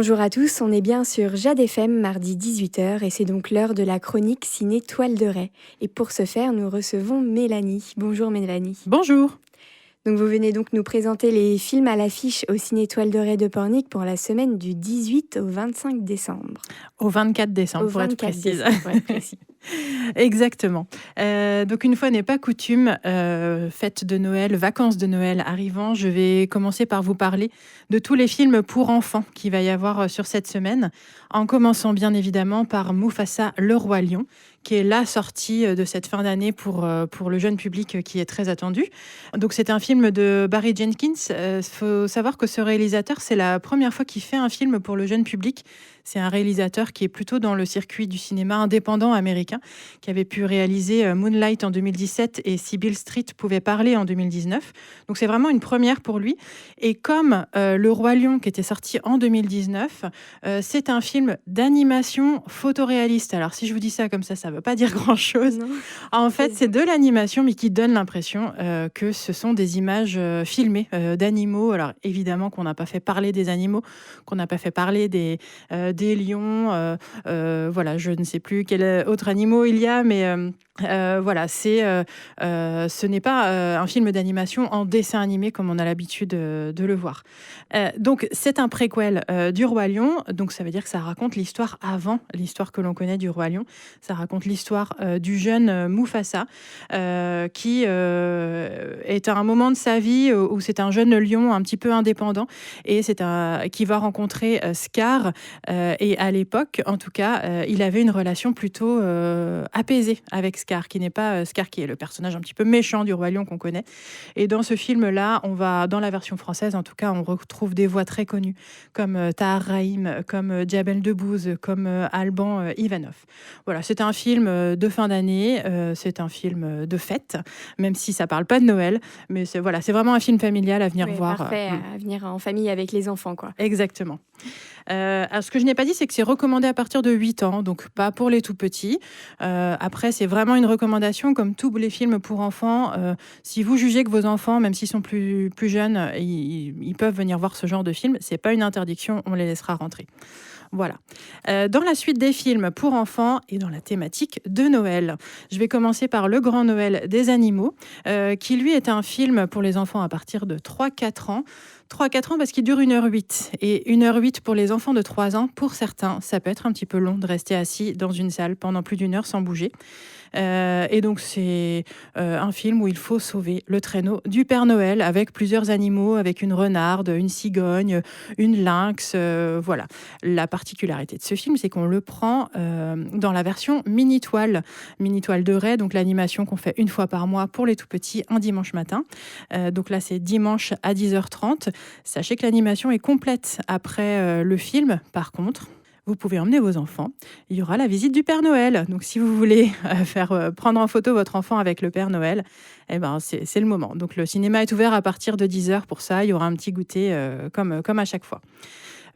Bonjour à tous, on est bien sur Jade FM, mardi 18h, et c'est donc l'heure de la chronique ciné Toile de Raie. Et pour ce faire, nous recevons Mélanie. Bonjour Mélanie. Bonjour. Donc vous venez donc nous présenter les films à l'affiche au ciné Toile de Raie de Pornic pour la semaine du 18 au 25 décembre. Au 24 décembre, Au pour être 24 précise. décembre, pour être précis. Exactement. Donc une fois n'est pas coutume, fête de Noël, vacances de Noël arrivant, je vais commencer par vous parler de tous les films pour enfants qu'il va y avoir sur cette semaine, en commençant bien évidemment par Mufasa, le roi lion, qui est la sortie de cette fin d'année pour le jeune public qui est très attendu. Donc c'est un film de Barry Jenkins. Faut savoir que ce réalisateur, c'est la première fois qu'il fait un film pour le jeune public. C'est un réalisateur qui est plutôt dans le circuit du cinéma indépendant américain, qui avait pu réaliser Moonlight en 2017 et Si Beale Street pouvait parler en 2019. Donc c'est vraiment une première pour lui. Et comme Le Roi Lion, qui était sorti en 2019, c'est un film d'animation photoréaliste. Alors si je vous dis ça comme ça ne veut pas dire grand-chose. Non. En fait, c'est de l'animation, mais qui donne l'impression que ce sont des images filmées d'animaux. Alors évidemment qu'on n'a pas fait parler des animaux, qu'on n'a pas fait parler des lions, voilà, je ne sais plus quel autre animaux il y a, mais voilà, ce n'est pas un film d'animation en dessin animé comme on a l'habitude de le voir. Donc c'est un préquel du Roi Lion, donc ça veut dire que ça raconte l'histoire avant l'histoire que l'on connaît du Roi Lion. Ça raconte l'histoire du jeune Mufasa, qui est à un moment de sa vie où c'est un jeune lion un petit peu indépendant et qui va rencontrer Scar. Et à l'époque, en tout cas, il avait une relation plutôt apaisée avec Scar, qui n'est pas Scar, qui est le personnage un petit peu méchant du Roi Lion qu'on connaît. Et dans ce film-là, dans la version française, en tout cas, on retrouve des voix très connues, comme Tahar Rahim, comme Djabel Debbouze, comme Alban Ivanov. Voilà, c'est un film de fin d'année, c'est un film de fête, même si ça parle pas de Noël, mais c'est vraiment un film familial à venir voir. Parfait, à venir en famille avec les enfants, quoi. Exactement. Alors, ce que je n'ai pas dit, c'est que c'est recommandé à partir de 8 ans, donc pas pour les tout petits. Après, c'est vraiment une recommandation, comme tous les films pour enfants. Si vous jugez que vos enfants, même s'ils sont plus jeunes, ils peuvent venir voir ce genre de film, c'est pas une interdiction, on les laissera rentrer. Voilà. Dans la suite des films pour enfants et dans la thématique de Noël, je vais commencer par Le Grand Noël des animaux, qui lui est un film pour les enfants à partir de 3-4 ans. 3-4 ans parce qu'il dure 1h08. Et 1h08 pour les enfants de 3 ans, pour certains, ça peut être un petit peu long de rester assis dans une salle pendant plus d'1 heure sans bouger. Et donc c'est un film où il faut sauver le traîneau du Père Noël avec plusieurs animaux, avec une renarde, une cigogne, une lynx. Voilà. La particularité de ce film, c'est qu'on le prend dans la version mini-toile de Raie, donc l'animation qu'on fait une fois par mois pour les tout petits un dimanche matin. Donc là, c'est dimanche à 10h30. Sachez que l'animation est complète après le film. Par contre, vous pouvez emmener vos enfants. Il y aura la visite du Père Noël. Donc, si vous voulez prendre en photo votre enfant avec le Père Noël, eh ben, c'est le moment. Donc, le cinéma est ouvert à partir de 10h pour ça. Il y aura un petit goûter comme à chaque fois.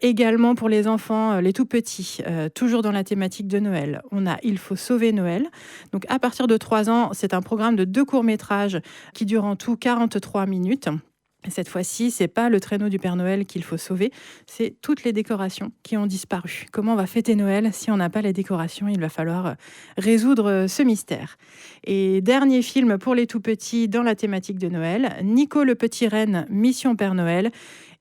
Également pour les enfants, les tout petits, toujours dans la thématique de Noël, on a Il faut sauver Noël. Donc, à partir de 3 ans, c'est un programme de 2 courts-métrages qui durent en tout 43 minutes. Cette fois-ci, c'est pas le traîneau du Père Noël qu'il faut sauver, c'est toutes les décorations qui ont disparu. Comment on va fêter Noël si on n'a pas les décorations? Il va falloir résoudre ce mystère. Et dernier film pour les tout-petits dans la thématique de Noël, Nico le petit renne, Mission Père Noël.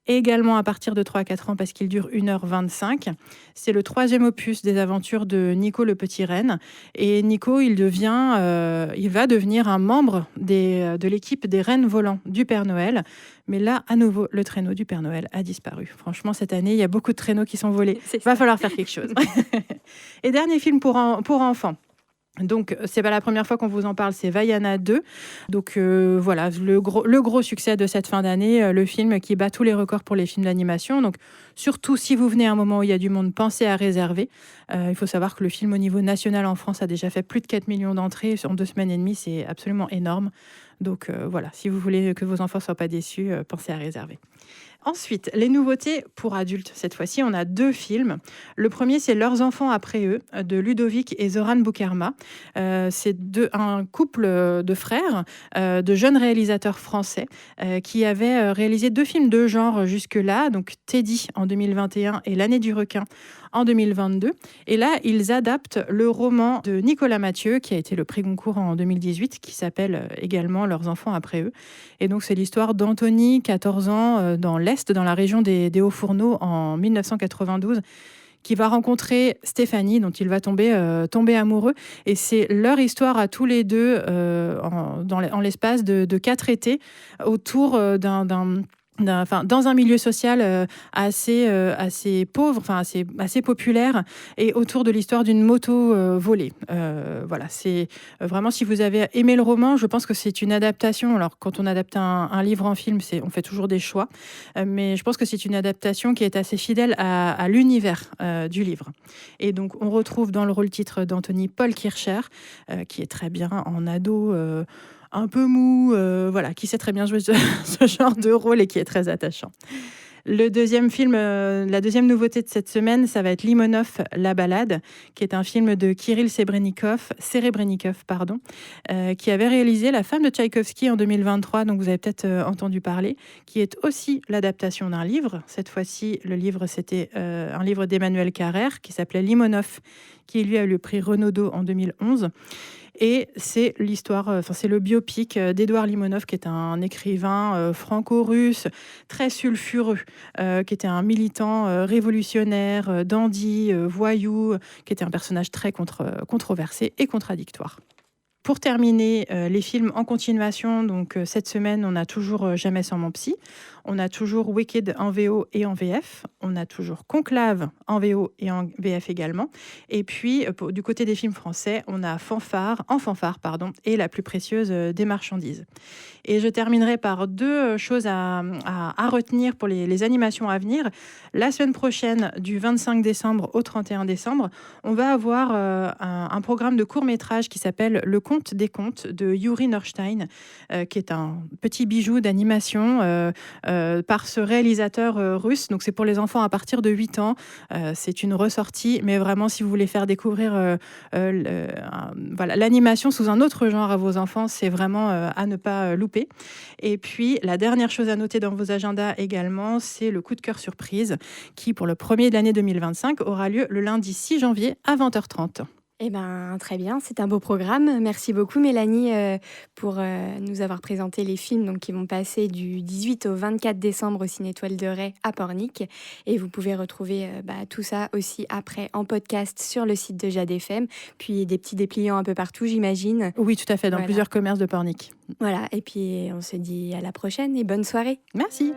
Également à partir de 3-4 ans parce qu'il dure 1h25. C'est le 3e opus des aventures de Nico le petit renne. Et Nico, il va devenir un membre de l'équipe des rennes volants du Père Noël. Mais là, à nouveau, le traîneau du Père Noël a disparu. Franchement, cette année, il y a beaucoup de traîneaux qui sont volés. Il va falloir faire quelque chose. Et dernier film pour enfants. Donc, c'est pas la première fois qu'on vous en parle, c'est Vaiana 2. Donc, voilà, le gros succès de cette fin d'année, le film qui bat tous les records pour les films d'animation. Donc, surtout si vous venez à un moment où il y a du monde, pensez à réserver. Il faut savoir que le film au niveau national en France a déjà fait plus de 4 millions d'entrées en 2 semaines et demie, c'est absolument énorme. Donc voilà, si vous voulez que vos enfants ne soient pas déçus, pensez à réserver. Ensuite, les nouveautés pour adultes. Cette fois-ci, on a 2 films. Le premier, c'est Leurs enfants après eux, de Ludovic et Zoran Boukerma. C'est un couple de frères, de jeunes réalisateurs français, qui avaient réalisé 2 films de genre jusque-là, donc Teddy en 2021 et L'année du requin en 2022. Et là, ils adaptent le roman de Nicolas Mathieu, qui a été le prix Goncourt en 2018, qui s'appelle également Leurs enfants après eux. Et donc, c'est l'histoire d'Anthony, 14 ans, dans l'Est, dans la région des Hauts-Fourneaux, en 1992, qui va rencontrer Stéphanie, dont il va tomber amoureux. Et c'est leur histoire à tous les deux, en l'espace de 4 étés, autour dans un milieu social assez pauvre, assez populaire, et autour de l'histoire d'une moto volée. Voilà, c'est vraiment, si vous avez aimé le roman, je pense que c'est une adaptation. Alors, quand on adapte un livre en film, on fait toujours des choix, mais je pense que c'est une adaptation qui est assez fidèle à l'univers du livre. Et donc, on retrouve dans le rôle titre d'Anthony Paul Kircher, qui est très bien en ado, un peu mou, voilà, qui sait très bien jouer ce genre de rôle et qui est très attachant. Le deuxième film, la deuxième nouveauté de cette semaine, ça va être Limonov, La Balade, qui est un film de Kirill Serebrennikov, qui avait réalisé La femme de Tchaïkovski en 2023, donc vous avez peut-être entendu parler, qui est aussi l'adaptation d'un livre. Cette fois-ci, le livre, c'était un livre d'Emmanuel Carrère qui s'appelait Limonov, qui lui a eu le prix Renaudot en 2011. Et c'est l'histoire, c'est le biopic d'Édouard Limonov, qui est un écrivain franco-russe, très sulfureux, qui était un militant révolutionnaire, dandy, voyou, qui était un personnage très controversé et contradictoire. Pour terminer, les films en continuation, donc cette semaine, on a toujours Jamais sans mon psy, on a toujours Wicked en VO et en VF, on a toujours Conclave en VO et en VF également, et puis du côté des films français, on a Fanfare, et La plus précieuse des marchandises. Et je terminerai par 2 choses à retenir pour les animations à venir. La semaine prochaine, du 25 décembre au 31 décembre, on va avoir un programme de court-métrage qui s'appelle Le Conte des contes de Yuri Norstein, qui est un petit bijou d'animation par ce réalisateur russe. Donc c'est pour les enfants à partir de 8 ans. C'est une ressortie, mais vraiment, si vous voulez faire découvrir l'animation sous un autre genre à vos enfants, c'est vraiment à ne pas louper. Et puis, la dernière chose à noter dans vos agendas également, c'est le coup de cœur surprise qui, pour le premier de l'année 2025, aura lieu le lundi 6 janvier à 20h30. Eh ben, très bien, c'est un beau programme. Merci beaucoup Mélanie pour nous avoir présenté les films donc, qui vont passer du 18 au 24 décembre au Ciné Toile de Ray à Pornic. Et vous pouvez retrouver tout ça aussi après en podcast sur le site de Jade FM, puis des petits dépliants un peu partout, j'imagine. Oui, tout à fait, dans plusieurs commerces de Pornic. Voilà, et puis on se dit à la prochaine et bonne soirée. Merci.